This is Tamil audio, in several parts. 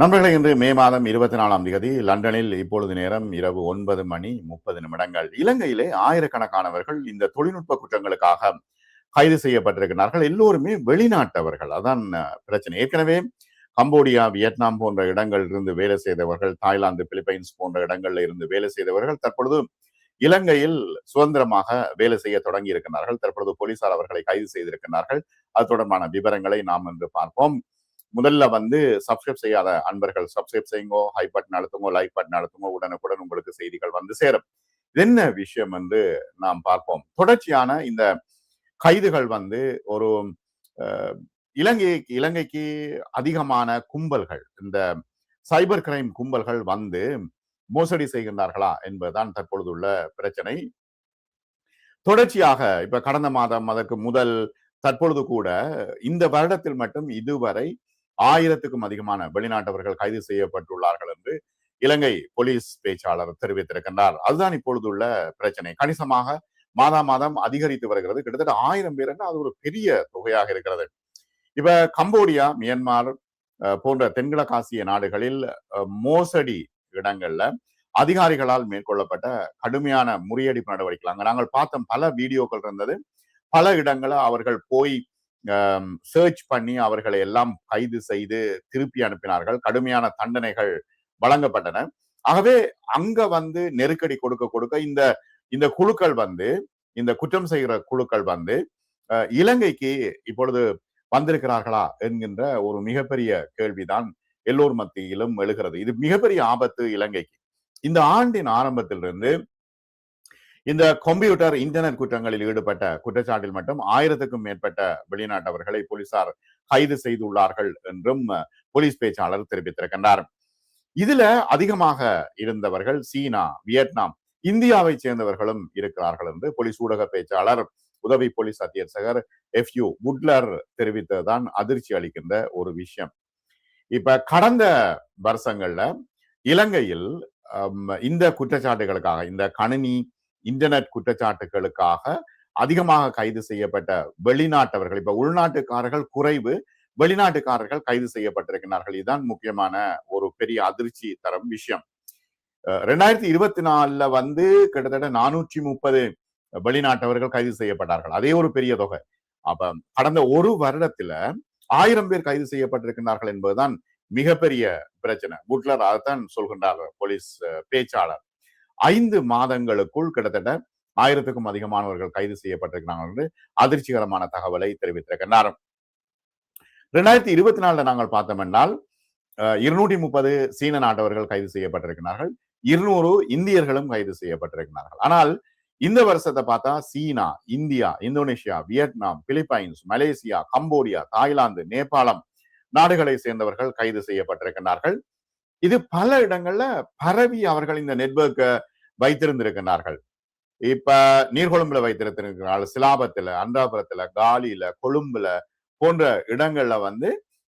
நண்பர்களே, இன்று மே மாதம் 24ஆம் தேதி லண்டனில் இப்பொழுது நேரம் இரவு 9:30 இலங்கையிலே ஆயிரக்கணக்கானவர்கள் இந்த தொழில்நுட்ப குற்றங்களுக்காக கைது செய்யப்பட்டிருக்கிறார்கள். எல்லோருமே வெளிநாட்டவர்கள். அதான் பிரச்சனை. ஏற்கனவே கம்போடியா, வியட்நாம் போன்ற இடங்களில் இருந்து வேலை செய்தவர்கள், தாய்லாந்து, பிலிப்பைன்ஸ் போன்ற இடங்களில் இருந்து வேலை செய்தவர்கள் தற்பொழுது இலங்கையில் சுதந்திரமாக வேலை செய்ய தொடங்கி இருக்கிறார்கள். தற்பொழுது போலீசார் அவர்களை கைது செய்திருக்கிறார்கள். அது தொடர்பான விவரங்களை நாம் இன்று பார்ப்போம். முதல்ல சப்ஸ்கிரைப் செய்யாத அன்பர்கள் சப்ஸ்கிரைப் செய்யுங்கோ, ஹை பட்டன் அழுத்துங்கோ, லைக் பட்டன் அழுத்துங்கோ. உடனுக்குடன் உங்களுக்கு செய்திகள் வந்து சேரும். என்ன விஷயம் என்று நாம் பார்ப்போம். தொடர்ச்சியான இந்த கைதுகள் ஒரு இலங்கைக்கு அதிகமான கும்பல்கள், இந்த சைபர் கிரைம் கும்பல்கள் மோசடி செய்கின்றார்களா என்பதுதான் தற்பொழுதுள்ள பிரச்சனை. தொடர்ச்சியாக இப்ப கடந்த மாதம், அதற்கு முதல், தற்பொழுது கூட இந்த வருடத்தில் மட்டும் இதுவரை 1000க்கும் அதிகமான வெளிநாட்டவர்கள் கைது செய்யப்பட்டுள்ளார்கள் என்று இலங்கை போலீஸ் பேச்சாளர் தெரிவித்திருக்கின்றார். அதுதான் இப்பொழுதுள்ள பிரச்சனை. கணிசமாக மாதம் அதிகரித்து வருகிறது. கிட்டத்தட்ட 1000 பேர் அது ஒரு பெரிய தொகையாக இருக்கிறது. இப்ப கம்போடியா, மியான்மர் போன்ற தென்கிழக்காசிய நாடுகளில் மோசடி இடங்கள்ல அதிகாரிகளால் மேற்கொள்ளப்பட்ட கடுமையான முறியடிப்பு நடவடிக்கைகள் அங்க நாங்கள் பார்த்த பல வீடியோக்கள் இருந்தது. பல இடங்களை அவர்கள் போய் சர்ச் பண்ணி அவர்களை எல்லாம் கைது செய்து திருப்பி அனுப்பினார்கள். கடுமையான தண்டனைகள் வழங்கப்பட்டன. ஆகவே அங்க நெருக்கடி கொடுக்க இந்த இந்த குழுக்கள் இந்த குற்றம் செய்கிற குழுக்கள் இலங்கைக்கு இப்பொழுது வந்திருக்கிறார்களா என்கின்ற ஒரு மிகப்பெரிய கேள்விதான் எல்லோர் மத்தியிலும் எழுகிறது. இது மிகப்பெரிய ஆபத்து இலங்கைக்கு. இந்த ஆண்டின் ஆரம்பத்திலிருந்து இந்த கம்ப்யூட்டர், இன்டர்நெட் குற்றங்களில் ஈடுபட்ட குற்றச்சாட்டில் மட்டும் 1000க்கும் மேற்பட்ட வெளிநாட்டவர்களை போலீசார் கைது செய்துள்ளார்கள் என்றும் போலீஸ் பேச்சாளர் தெரிவித்திருக்கின்றார். இதுல அதிகமாக இருந்தவர்கள் சீனா, வியட்நாம், இந்தியாவை சேர்ந்தவர்களும் இருக்கிறார்கள் என்று போலீஸ் ஊடக பேச்சாளர், உதவி போலீஸ் அத்தியட்சகர் FU வுட்லர் தெரிவித்ததுதான் அதிர்ச்சி அளிக்கின்ற ஒரு விஷயம். இப்ப கடந்த வருஷங்கள்ல இலங்கையில் இந்த குற்றச்சாட்டுகளுக்காக, இந்த கணினி இன்டர்நெட் குற்றச்சாட்டுகளுக்காக அதிகமாக கைது செய்யப்பட்ட வெளிநாட்டவர்கள், இப்ப உள்நாட்டுக்காரர்கள் குறைவு, வெளிநாட்டுக்காரர்கள் கைது செய்யப்பட்டிருக்கிறார்கள். இதுதான் முக்கியமான ஒரு பெரிய அதிர்ச்சி தரும் விஷயம். 2024 கிட்டத்தட்ட 430 வெளிநாட்டவர்கள் கைது செய்யப்பட்டார்கள். அதே ஒரு பெரிய தொகை. அப்ப கடந்த ஒரு வருடத்துல 1000 பேர் கைது செய்யப்பட்டிருக்கிறார்கள் என்பதுதான் மிகப்பெரிய பிரச்சனை. புட்லர் அதைத்தான் சொல்கின்றார் போலீஸ் பேச்சாளர். 5 மாதங்களுக்குள் கிட்டத்தட்ட 1000க்கும் அதிகமானவர்கள் கைது செய்யப்பட்டிருக்கிறார்கள் என்று அதிர்ச்சிகரமான தகவலை தெரிவித்திருக்கிறார். 2024 நாங்கள் பார்த்தோம் என்றால் 230 சீன நாட்டவர்கள் கைது செய்யப்பட்டிருக்கிறார்கள். 200 இந்தியர்களும் கைது செய்யப்பட்டிருக்கிறார்கள். ஆனால் இந்த வருஷத்தை பார்த்தா சீனா, India, Indonesia, Vietnam, Philippines, Malaysia, Cambodia, Thailand, நேபாளம் நாடுகளை சேர்ந்தவர்கள் கைது செய்யப்பட்டிருக்கிறார்கள். இது பல இடங்கள்ல பரவி அவர்கள் இந்த நெட்வொர்க்கை வைத்திருந்திருக்கிறார்கள். இப்ப நீர்கொழும்புல வைத்திருக்கிறார்கள், சிலாபத்துல, அன்றாபுரத்துல, காலியில, கொழும்புல போன்ற இடங்கள்ல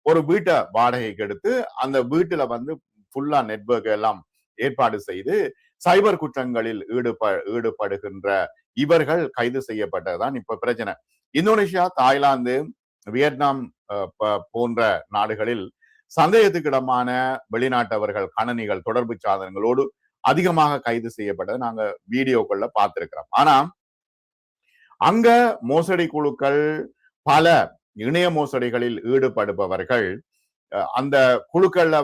ஒரு வீட்டை வாடகைக்கு எடுத்து அந்த வீட்டுல ஃபுல்லா நெட்வொர்க் எல்லாம் ஏற்பாடு செய்து சைபர் குற்றங்களில் ஈடுபடுகின்ற இவர்கள் கைது செய்யப்பட்டதுதான் இப்ப பிரச்சனை. இந்தோனேஷியா, தாய்லாந்து, வியட்நாம் போன்ற நாடுகளில் சந்தேகத்துக்கிடமான வெளிநாட்டவர்கள் கணனிகள், தொடர்பு சாதனங்களோடு அதிகமாக கைது செய்யப்பட்டதை நாங்க வீடியோக்கள்ல பார்த்திருக்கிறோம். ஆனா அங்க மோசடி குழுக்கள், பல இணைய மோசடிகளில் ஈடுபடுபவர்கள், அந்த குழுக்கள்ல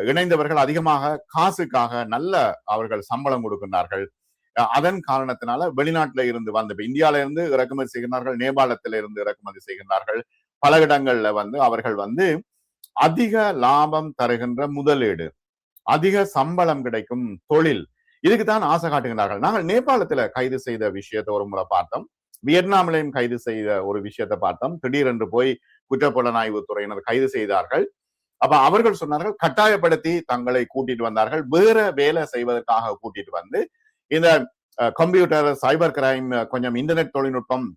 இணைந்தவர்கள் அதிகமாக காசுக்காக நல்ல அவர்கள் சம்பளம் கொடுக்கின்றார்கள். அதன் காரணத்தினால வெளிநாட்டில இருந்து இந்தியாவில இருந்து இறக்குமதி செய்கின்றார்கள், நேபாளத்தில இருந்து இறக்குமதி செய்கின்றார்கள். பல இடங்கள்ல அவர்கள் அதிக லாபம் தருகின்ற முதலீடு, அதிக சம்பளம் கிடைக்கும் தொழில், இதுக்குத்தான் ஆசை காட்டுகின்றார்கள். நாங்கள் நேபாளத்துல கைது செய்த விஷயத்தை ஒரு முறை பார்த்தோம். வியட்நாமிலையும் கைது செய்த ஒரு விஷயத்தை பார்த்தோம். திடீரென்று போய் குற்றப்புலனாய்வு துறையினர் கைது செய்தார்கள். அப்ப அவர்கள் சொன்னார்கள், கட்டாயப்படுத்தி தங்களை கூட்டிட்டு வந்தார்கள், வேற வேலை செய்வதற்காக கூட்டிட்டு இந்த கம்ப்யூட்டர், சைபர் கிரைம், கொஞ்சம் இன்டர்நெட் தொழில்நுட்பம்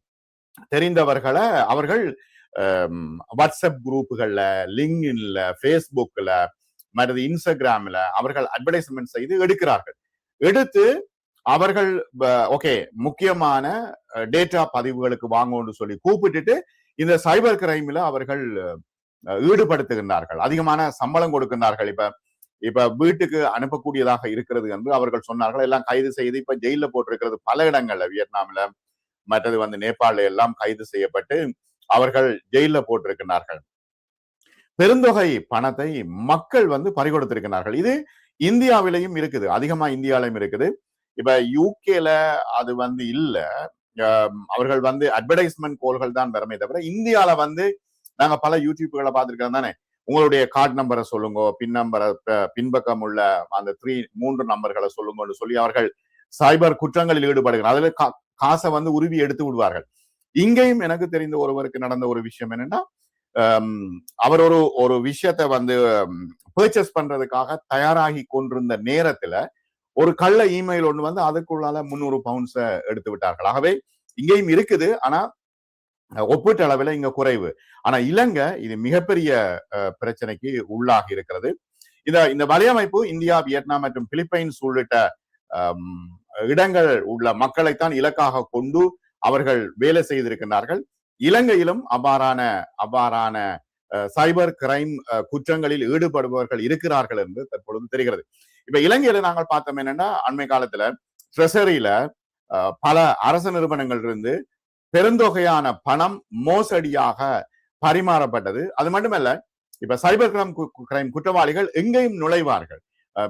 தெரிந்தவர்களை அவர்கள் வாட்ஸ்அப் குரூப்புகள்ல, லிங்க்இன்ல, ஃபேஸ்புக்ல, மற்றது இன்ஸ்டாகிராம்ல அவர்கள் அட்வர்டைஸ்மெண்ட் செய்து எடுக்கிறார்கள். எடுத்து அவர்கள் ஓகே முக்கியமான டேட்டா பதிவுகளுக்கு வாங்கன்னு சொல்லி கூப்பிட்டுட்டு இந்த சைபர் கிரைம்ல அவர்கள் ஈடுபடுத்துகின்றார்கள், அதிகமான சம்பளம் கொடுக்கின்றார்கள். இப்ப வீட்டுக்கு அனுப்பக்கூடியதாக இருக்கிறது என்று அவர்கள் சொன்னார்கள். எல்லாம் கைது செய்து இப்ப ஜெயில போட்டிருக்கிறது பல இடங்கள்ல, வியட்நாம்ல, மற்றது நேபாளில எல்லாம் கைது செய்யப்பட்டு அவர்கள் ஜெயில போட்டிருக்கிறார்கள். பெருந்தொகை பணத்தை மக்கள் பறிகொடுத்திருக்கிறார்கள். இது இந்தியாவிலையும் இருக்குது, அதிகமா இந்தியாவிலையும் இருக்குது. இப்ப யூகேல அது இல்ல, அவர்கள் அட்வர்டைஸ்மெண்ட் கோல்கள் தான் வரமே தவிர, இந்தியால நாங்க பல யூடியூப்களை பார்த்திருக்கோம் தானே. உங்களுடைய கார்டு நம்பரை சொல்லுங்க, பின் நம்பரை, பின்பக்கம் உள்ள அந்த 3 நம்பர்களை சொல்லுங்கன்னு சொல்லி அவர்கள் சைபர் குற்றங்களில் ஈடுபடுகிறார். அதுல காசை உருவி எடுத்து விடுவார்கள். இங்கேயும் எனக்கு தெரிந்த ஒருவருக்கு நடந்த ஒரு விஷயம் என்னன்னா, அவர் ஒரு விஷயத்தை பர்ச்சேஸ் பண்றதுக்காக தயாராகி கொண்டிருந்த நேரத்துல ஒரு கள்ள இமெயில் ஒண்ணு அதுக்குள்ளால 300 பவுண்ட்ஸை எடுத்து விட்டார்கள். ஆகவே இங்கேயும் இருக்குது, ஆனா ஒப்பீட்டு அளவில் இங்க குறைவு. ஆனா இலங்கை இது மிகப்பெரிய பிரச்சனைக்கு உள்ளாகி இருக்கிறது. இந்த வலையமைப்பு இந்தியா, வியட்நாம் மற்றும் பிலிப்பைன்ஸ் உள்ளிட்ட இடங்கள் உள்ள மக்களைத்தான் இலக்காக கொண்டு அவர்கள் வேலை செய்திருக்கிறார்கள். இலங்கையிலும் அவ்வாறான சைபர் கிரைம் குற்றங்களில் ஈடுபடுபவர்கள் இருக்கிறார்கள் என்று தற்பொழுது தெரிகிறது. இப்ப இலங்கையில நாங்கள் பார்த்தோம் என்னன்னா, அண்மை காலத்துல ட்ரெஷரியில பல அரசு நிறுவனங்கள் இருந்து பெருந்தொகையான பணம் மோசடியாக பரிமாறப்பட்டது. அது மட்டுமல்ல, இப்ப சைபர் கிரைம் குற்றவாளிகள் எங்கேயும் நுழைவார்கள்,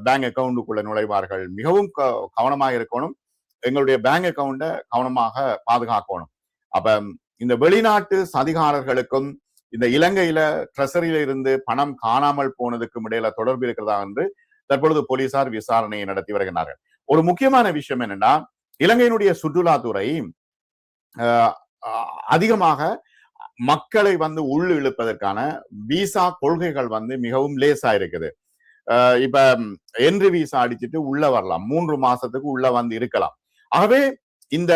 பேங்க் அக்கௌண்ட்டுக்குள்ள நுழைவார்கள். மிகவும் கவனமாக இருக்கணும், எங்களுடைய பேங்க் அக்கௌண்ட கவனமாக பாதுகாக்கணும். அப்ப இந்த வெளிநாட்டு சதிகாரர்களுக்கும் இந்த இலங்கையில ட்ரெஷரியில இருந்து பணம் காணாமல் போனதுக்கும் இடையில தொடர்பு இருக்கிறதா என்று தற்பொழுது போலீசார் விசாரணையை நடத்தி வருகிறார்கள். ஒரு முக்கியமான விஷயம் என்னன்னா, இலங்கையினுடைய சுற்றுலாத்துறை அதிகமாக மக்களை உள் இழுப்பதற்கான விசா கொள்கைகள் மிகவும் லேசா இருக்குது. இப்ப என்ட்ரி விசா அடிச்சுட்டு உள்ள வரலாம், 3 மாசத்துக்கு உள்ள இருக்கலாம். ஆகவே இந்த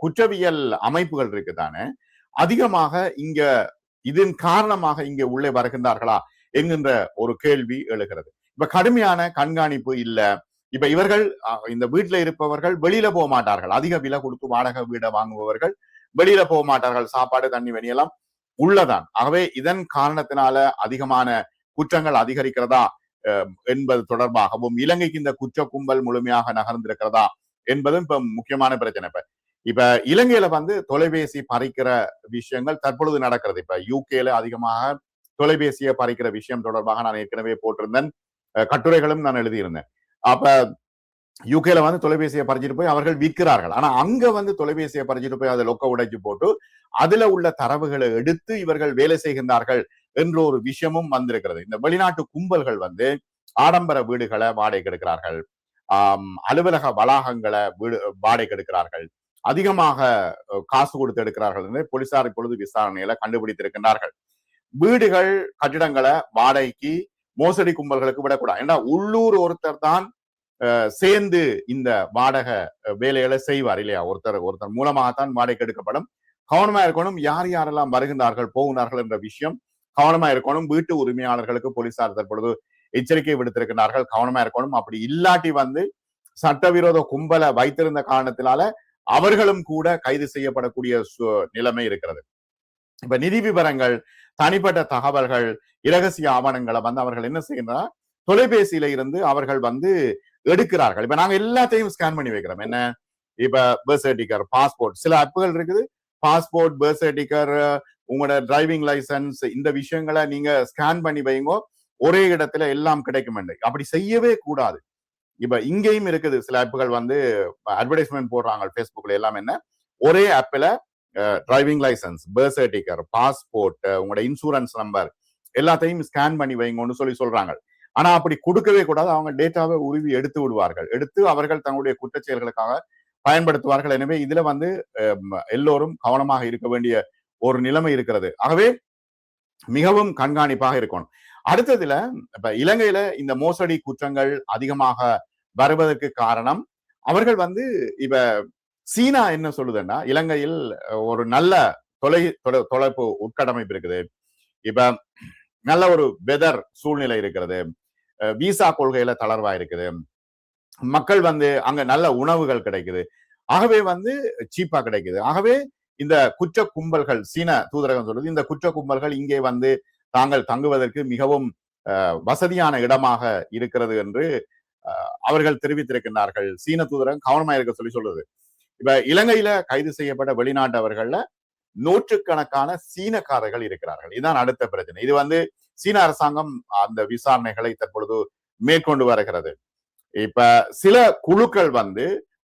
குற்றவியல் அமைப்புகள் இருக்குதானே, அதிகமாக இங்க இதன் காரணமாக இங்க உள்ளே வருகின்றார்களா என்கின்ற ஒரு கேள்வி எழுகிறது. இப்ப கடுமையான கண்காணிப்பு இல்ல. இப்ப இவர்கள் இந்த வீட்டுல இருப்பவர்கள் வெளியில போக மாட்டார்கள், அதிக விலை கொடுத்து வாடகை வீடை வாங்குபவர்கள் வெளியில போக மாட்டார்கள், சாப்பாடு தண்ணி வெளியெல்லாம் உள்ளதான். ஆகவே இதன் காரணத்தினால அதிகமான குற்றங்கள் அதிகரிக்கிறதா என்பது தொடர்பாகவும், இலங்கைக்கு இந்த குற்ற கும்பல் முழுமையாக நகர்ந்திருக்கிறதா என்பதும் இப்ப முக்கியமான பிரச்சனை. இப்ப இலங்கையில தொலைபேசி பறிக்கிற விஷயங்கள் தற்பொழுது நடக்கிறது. இப்ப யூகேல அதிகமாக தொலைபேசியை பறிக்கிற விஷயம் தொடர்பாக நான் ஏற்கனவே போட்டிருந்தேன், கட்டுரைகளும் நான் எழுதியிருந்தேன். அப்ப யூகேல தொலைபேசியை பறிச்சுட்டு போய் அவர்கள் விற்கிறார்கள். ஆனா அங்க தொலைபேசியை பறிச்சுட்டு போய் அதை லொக்க உடைச்சு போட்டு அதுல உள்ள தரவுகளை எடுத்து இவர்கள் வேலை செய்கின்றார்கள் என்ற ஒரு விஷயமும் வந்திருக்கிறது. இந்த வெளிநாட்டு கும்பல்கள் ஆடம்பர வீடுகளை வாடகைக்கு எடுக்கிறார்கள், அலுவலக வளாகங்களை வாடகைக்கு எடுக்கிறார்கள், அதிகமாக காசு கொடுத்து எடுக்கிறார்கள் என்று போலீசார் இப்பொழுது விசாரணையில கண்டுபிடித்திருக்கின்றார்கள். வீடுகள், கட்டிடங்களை வாடகைக்கு மோசடி கும்பல்களுக்கு விடக்கூடாது. ஏன்னா உள்ளூர் ஒருத்தர் தான் சேர்ந்து இந்த வாடகை வேலைகளை செய்வார் இல்லையா, ஒருத்தர் மூலமாகத்தான் வாடகைக்கு எடுக்கப்படும். கவனமா இருக்கணும், யார் யாரெல்லாம் வருகின்றார்கள் போகிறார்கள் என்ற விஷயம் கவனமா இருக்கணும். வீட்டு உரிமையாளர்களுக்கு போலீசார் தற்பொழுது எச்சரிக்கை விடுத்திருக்கிறார்கள், கவனமா இருக்கணும். அப்படி இல்லாட்டி சட்டவிரோத கும்பலை வைத்திருந்த காரணத்தினால அவர்களும் கூட கைது செய்யப்படக்கூடிய நிலைமை இருக்கிறது. இப்ப நிதி விவரங்கள், தனிப்பட்ட தகவல்கள், இரகசிய ஆவணங்களை அவர்கள் என்ன செய்கின்றனர், தொலைபேசியில இருந்து அவர்கள் எடுக்கிறார்கள். இப்ப நாங்க எல்லாத்தையும் ஸ்கேன் பண்ணி வைக்கிறோம். என்ன, இப்ப பர்த் சர்டிபிகேட், பாஸ்போர்ட், சில ஆப்புகள் இருக்குது, பாஸ்போர்ட், பர்த் சர்டிபிகேட், உங்களோட டிரைவிங் லைசன்ஸ், இந்த விஷயங்களை நீங்க ஸ்கேன் பண்ணி வைங்க, ஒரே இடத்துல எல்லாம் கிடைக்கும். அப்படி செய்யவே கூடாது. இப்ப இங்கேயும் இருக்குது, சில ஆப்புகள் அட்வர்டைஸ்மெண்ட் போடுறாங்க பேஸ்புக்ல எல்லாம். என்ன, ஒரே ஆப்ல driving licence, birth certificate, passport, உங்களோட இன்சூரன்ஸ் நம்பர் எல்லாத்தையும் ஸ்கேன் பண்ணி வைங்கன்னு சொல்றாங்க. ஆனா அப்படி கொடுக்கவே கூடாது. அவங்க டேட்டாவை உருவி எடுத்து விடுவார்கள், எடுத்து அவர்கள் தங்களுடைய குற்ற செயல்களுக்காக பயன்படுத்துவார்கள். எனவே இதுல எல்லோரும் கவனமாக இருக்க வேண்டிய ஒரு நிலைமை இருக்கிறது. ஆகவே மிகவும் கண்காணிப்பாக இருக்கணும். அடுத்ததுல இப்ப இலங்கையில இந்த மோசடி குற்றங்கள் அதிகமாக வருவதற்கு காரணம், அவர்கள் இப்ப சீனா என்ன சொல்லுதுன்னா, இலங்கையில் ஒரு நல்ல தொலைப்பு உட்கட்டமைப்பு இருக்குது, இப்ப நல்ல ஒரு வெதர் சூழ்நிலை இருக்கிறது, விசா கொள்கையில தளர்வா இருக்குது, மக்கள் அங்க நல்ல உணவுகள் கிடைக்குது, ஆகவே சீப்பா கிடைக்குது. ஆகவே இந்த குற்ற கும்பல்கள், சீன தூதரகம் சொல்றது, இந்த குற்ற கும்பல்கள் இங்கே தாங்கள் தங்குவதற்கு மிகவும் வசதியான இடமாக இருக்கிறது என்று அவர்கள் தெரிவித்திருக்கின்றார்கள். சீன தூதரகம் கவனமா இருக்க சொல்லி சொல்றது. இப்ப இலங்கையில கைது செய்யப்பட்ட வெளிநாட்டவர்கள்ல நூற்றுக்கணக்கான சீனக்காரர்கள் இருக்கிறார்கள். இதுதான் அடுத்த பிரச்சனை. இது சீன அரசாங்கம் அந்த விசாரணைகளை தற்பொழுது மேற்கொண்டு வருகிறது. இப்ப சில குழுக்கள்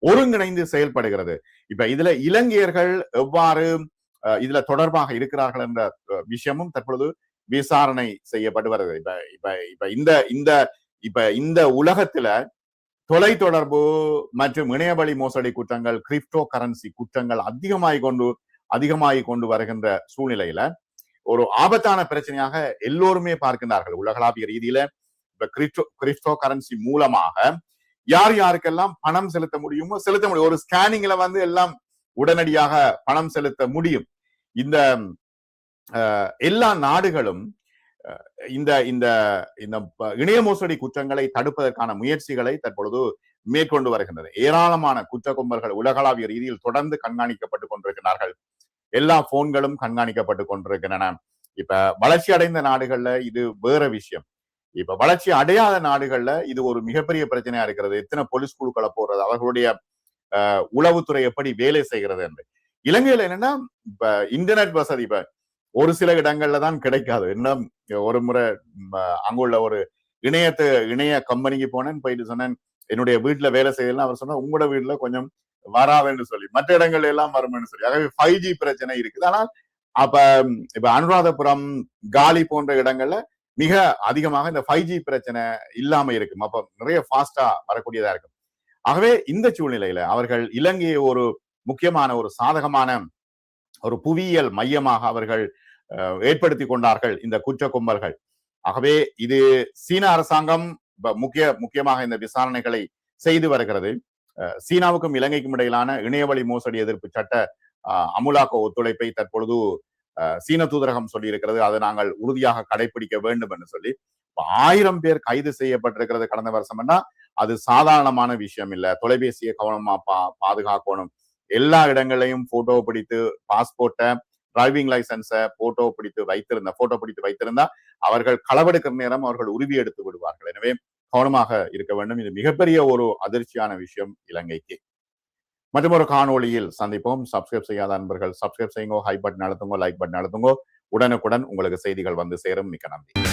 ஒருங்கிணைந்து செயல்படுகிறது. இப்ப இதுல இலங்கையர்கள் எவ்வாறு இதுல தொடர்பாக இருக்கிறார்கள் என்ற விஷயமும் தற்பொழுது விசாரணை செய்யப்பட்டு வருகிறது. இப்ப இந்த உலகத்துல தொலைத்தொடர்பு மற்றும் இணையவழி மோசடி குற்றங்கள், கிரிப்டோ கரன்சி குற்றங்கள் அதிகமாகி கொண்டு வருகின்ற சூழ்நிலையில ஒரு ஆபத்தான பிரச்சனையாக எல்லோருமே பார்க்கின்றார்கள். உலகளாவிய ரீதியில இப்ப கிரிப்டோ கரன்சி மூலமாக யார் யாருக்கெல்லாம் பணம் செலுத்த முடியுமோ செலுத்த முடியும். ஒரு ஸ்கேனிங்ல எல்லாம் உடனடியாக பணம் செலுத்த முடியும். இந்த எல்லா நாடுகளும் இந்த இந்த இந்த இணைய மோசடி குற்றங்களை தடுப்பதற்கான முயற்சிகளை தற்பொழுது மேற்கொண்டு வருகின்றன. ஏராளமான குற்ற கும்பல்கள் உலகளாவிய ரீதியில் தொடர்ந்து கண்காணிக்கப்பட்டுக் கொண்டிருக்கிறார்கள். எல்லா போன்களும் கண்காணிக்கப்பட்டு கொண்டிருக்கின்றன. இப்ப வளர்ச்சி அடைந்த நாடுகள்ல இது வேற விஷயம். இப்ப வளர்ச்சி அடையாத நாடுகள்ல இது ஒரு மிகப்பெரிய பிரச்சனையா இருக்கிறது. எத்தனை போலீஸ் குழுக்களை போடுறது, அவர்களுடைய உளவுத்துறை எப்படி வேலை செய்கிறது என்று. இலங்கையில என்னன்னா இப்ப இன்டர்நெட் வசதி இப்ப ஒரு சில இடங்கள்ல தான் கிடைக்காது. இன்னும் ஒரு முறை அங்குள்ள ஒரு இணைய கம்பெனிக்கு போனேன், போயிட்டு சொன்னேன் என்னுடைய வீட்டுல வேலை செய்யலாம். அவர் சொன்னா உங்களோட வீட்டுல கொஞ்சம் வராதுன்னு சொல்லி, மற்ற இடங்கள்ல எல்லாம் வரும்னு சொல்லி. ஆகவே 5G பிரச்சனை இருக்குது. ஆனால் இப்ப அனுராதபுரம், காலி போன்ற இடங்கள்ல மிக அதிகமாக இந்த 5G பிரச்சனை இல்லாம இருக்கும். அப்ப நிறைய ஃபாஸ்டா வரக்கூடியதா இருக்கும். ஆகவே இந்த சூழ்நிலையில அவர்கள் இலங்கையை ஒரு முக்கியமான ஒரு சாதகமான ஒரு புவியியல் மையமாக அவர்கள் ஏற்படுத்தி கொண்டார்கள் இந்த குற்ற கும்பல்கள். ஆகவே இது சீன அரசாங்கம் முக்கியமாக இந்த விசாரணைகளை செய்து வருகிறது. சீனாவுக்கும் இலங்கைக்கும் இடையிலான இணையவழி மோசடி எதிர்ப்பு சட்ட அமுலாக்க ஒத்துழைப்பை தற்பொழுது சீன தூதரகம் சொல்லி இருக்கிறது. அதை நாங்கள் உறுதியாக கடைபிடிக்க வேண்டும் என்று சொல்லி 1000 பேர் கைது செய்யப்பட்டிருக்கிறது கடந்த வருஷம்னா அது சாதாரணமான விஷயம் இல்ல. தொலைபேசியை கவனமா பாதுகாக்கணும். எல்லா இடங்களையும் போட்டோ பிடித்து பாஸ்போர்ட்டை, டிரைவிங் லைசன்ஸை போட்டோ பிடித்து வைத்திருந்தா அவர்கள் களவெடுக்கிற நேரம் அவர்கள் உறுதி எடுத்து விடுவார்கள். எனவே கவனமாக இருக்க வேண்டும். இது மிகப்பெரிய ஒரு அதிர்ச்சியான விஷயம் இலங்கைக்கு. மற்றும் ஒரு காணொளியில் சந்திப்போம். சப்ஸ்கிரைப் செய்யாத அன்பர்கள் சப்ஸ்கிரைப் செய்யுங்க, ஹை பட்டன் அழுத்துங்க, லைக் பட்டன் அழுத்துங்க. உடனுக்குடன் உங்களுக்கு செய்திகள் சேரும். மிக்க நன்றி.